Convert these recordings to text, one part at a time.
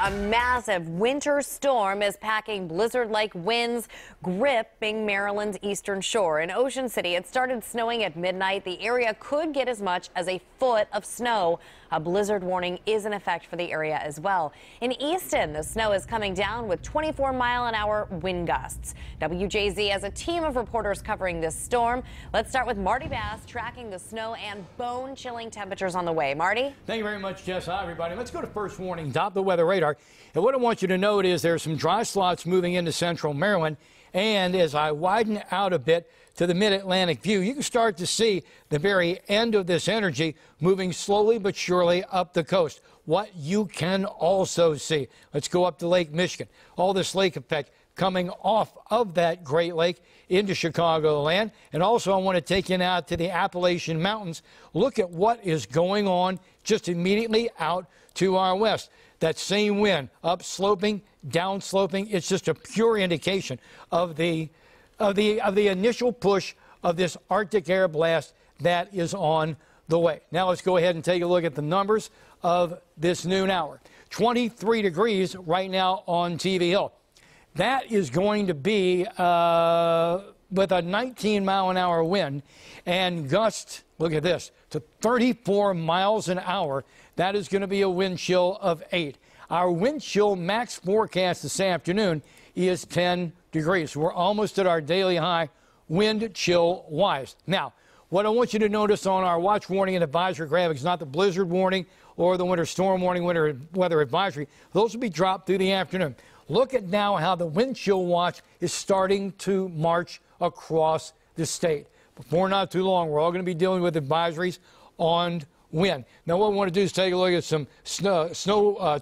A massive winter storm is packing blizzard-like winds, gripping Maryland's eastern shore. In Ocean City, it started snowing at midnight. The area could get as much as a foot of snow. A blizzard warning is in effect for the area as well. In Easton, the snow is coming down with 24-mile-an-hour wind gusts. WJZ has a team of reporters covering this storm. Let's start with Marty Bass tracking the snow and bone-chilling temperatures on the way. Marty? Thank you very much, Jess. Hi, everybody. Let's go to first warning, top the weather radar. And what I want you to note is there's some dry slots moving into central Maryland. And as I widen out a bit to the mid-Atlantic view, you can start to see the very end of this energy moving slowly but surely up the coast. What you can also see, let's go up to Lake Michigan. All this lake effect coming off of that Great Lake into Chicagoland. And also I want to take you out to the Appalachian Mountains. Look at what is going on just immediately out to our west. That same wind upsloping, downsloping, it's just a pure indication of the initial push of this Arctic air blast that is on the way. Now let's go ahead and take a look at the numbers of this noon hour. 23 degrees right now on TV Hill. That is going to be with a 19-mile-an-hour wind and gusts, look at this, to 34 miles an hour. That is going to be a wind chill of 8. Our wind chill max forecast this afternoon is 10 degrees. We're almost at our daily high wind chill wise. Now, what I want you to notice on our watch warning and advisory graphics, not the blizzard warning or the winter storm warning, winter weather advisory, those will be dropped through the afternoon. Look at now how the wind chill watch is starting to march across the state. Before not too long, we're all going to be dealing with advisories on wind. Now, what we want to do is take a look at some snow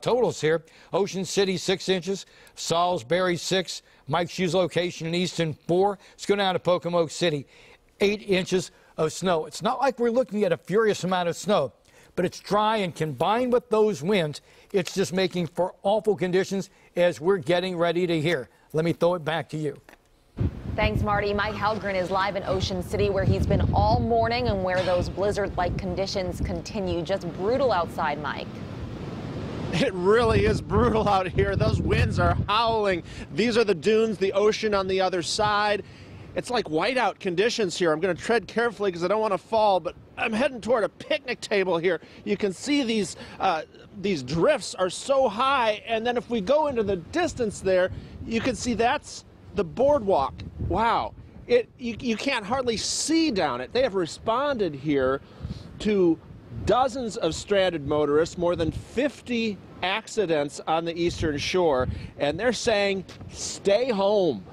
totals here. Ocean City, 6 inches. Salisbury, 6. Mike Hsu's location in Easton, 4. Let's go down to Pocomoke City, 8 inches of snow. It's not like we're looking at a furious amount of snow, but it's dry, and combined with those winds, it's just making for awful conditions as we're getting ready to hear. Let me throw it back to you. Thanks, Marty. Mike Halgren is live in Ocean City, where he's been all morning and where those blizzard-like conditions continue. Just brutal outside, Mike. It really is brutal out here. Those winds are howling. These are the dunes, the ocean on the other side. It's like whiteout conditions here. I'm going to tread carefully because I don't want to fall, but I'm heading toward a picnic table here. You can see these drifts are so high, and then if we go into the distance there, you can see that's the boardwalk. Wow. You can't hardly see down it. They have responded here to dozens of stranded motorists, more than 50 accidents on the eastern shore, and they're saying, stay home.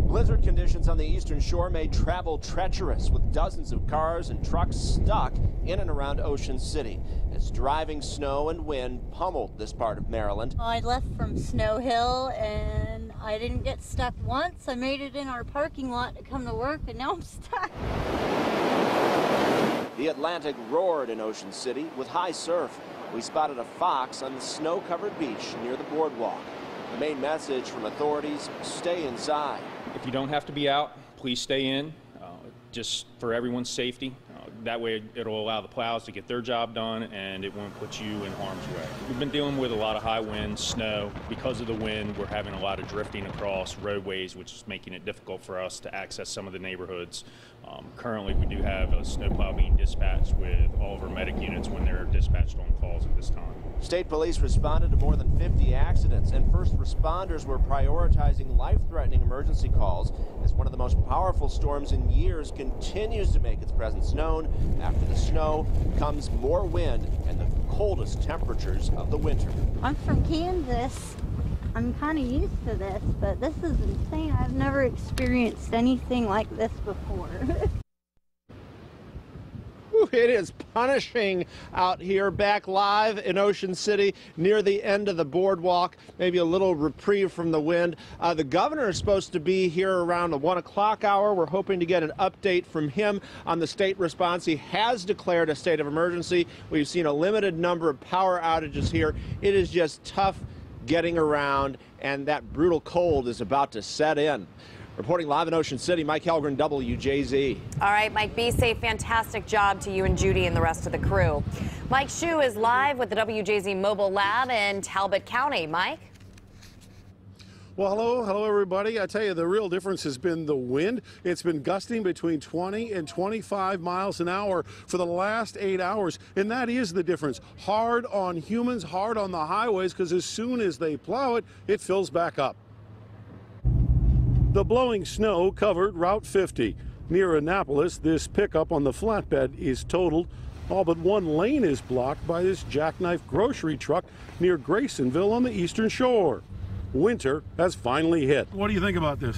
Blizzard conditions on the eastern shore made travel treacherous, with dozens of cars and trucks stuck in and around Ocean City as driving snow and wind pummeled this part of Maryland. I left from Snow Hill and I didn't get stuck once. I made it in our parking lot to come to work, and now I'm stuck. The Atlantic roared in Ocean City with high surf. We spotted a fox on the snow-covered beach near the boardwalk. The main message from authorities, stay inside. If you don't have to be out, please stay in, just for everyone's safety. That way it'll allow the plows to get their job done, and it won't put you in harm's way. We've been dealing with a lot of high winds, snow. Because of the wind, we're having a lot of drifting across roadways, which is making it difficult for us to access some of the neighborhoods. Currently, we do have a snowplow being dispatched with all of our medic units when they're dispatched on calls at this time. State police responded to more than 50 accidents, and first responders were prioritizing life-threatening emergency calls as one of the most powerful storms in years continues to make its presence known. After the snow comes more wind and the coldest temperatures of the winter. I'm from Kansas. I'm kind of used to this, but this is insane. I've never experienced anything like this before. It is punishing out here. Back live in Ocean City near the end of the boardwalk. Maybe a little reprieve from the wind. The governor is supposed to be here around the 1 o'clock hour. We're hoping to get an update from him on the state response. He has declared a state of emergency. We've seen a limited number of power outages here. It is just tough getting around, and that brutal cold is about to set in. Reporting live in Ocean City, Mike Halgren, WJZ. All right, Mike, be safe. Fantastic job to you and Judy and the rest of the crew. Mike Hsu is live with the WJZ Mobile Lab in Talbot County. Mike? Well, hello everybody. I tell you, the real difference has been the wind. It's been gusting between 20 and 25 miles an hour for the last 8 hours, and that is the difference. Hard on humans, hard on the highways, because as soon as they plow it, it fills back up. The blowing snow covered Route 50. Near Annapolis, this pickup on the flatbed is totaled. All but one lane is blocked by this jackknife grocery truck near Graysonville on the Eastern Shore. Winter has finally hit. What do you think about this?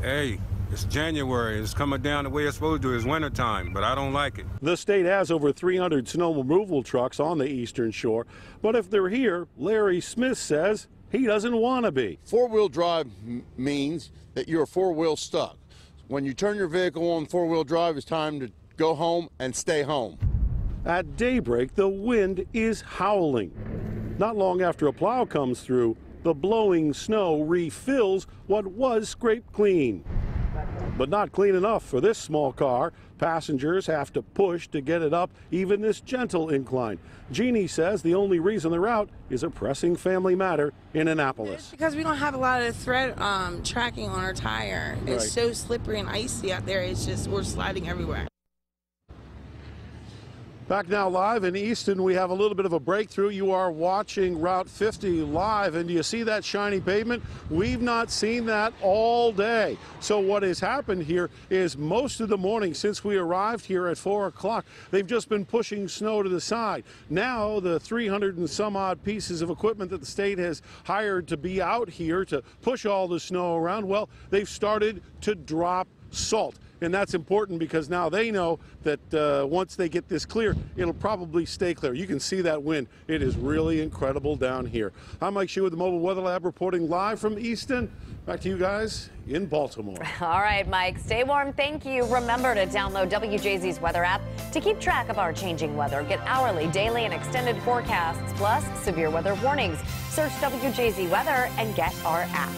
Hey, it's January. It's coming down the way it's supposed to. It's wintertime, but I don't like it. The state has over 300 snow removal trucks on the Eastern Shore, but if they're here, Larry Smith says he doesn't want to be. Four-wheel drive means that you're four-wheel stuck. When you turn your vehicle on four-wheel drive, it's time to go home and stay home. At daybreak, the wind is howling. Not long after a plow comes through, the blowing snow refills what was scraped clean. But not clean enough for this small car. Passengers have to push to get it up even this gentle incline. Jeannie says the only reason they're out is a pressing family matter in Annapolis. Because we don't have a lot of thread tracking on our tire. It's so slippery and icy out there. It's just, we're sliding everywhere. Back now live in Easton, we have a little bit of a breakthrough. You are watching Route 50 live, and do you see that shiny pavement? We've not seen that all day. So what has happened here is most of the morning since we arrived here at 4 o'clock, they've just been pushing snow to the side. Now the 300 and some odd pieces of equipment that the state has hired to be out here to push all the snow around, well, they've started to drop salt. And that's important because now they know that once they get this clear, it'll probably stay clear. You can see that wind. It is really incredible down here. I'm Mike Hsu with the Mobile Weather Lab reporting live from Easton. Back to you guys in Baltimore. All right, Mike, stay warm. Thank you. Remember to download WJZ's weather app to keep track of our changing weather. Get hourly, daily, and extended forecasts, plus severe weather warnings. Search WJZ Weather and get our app.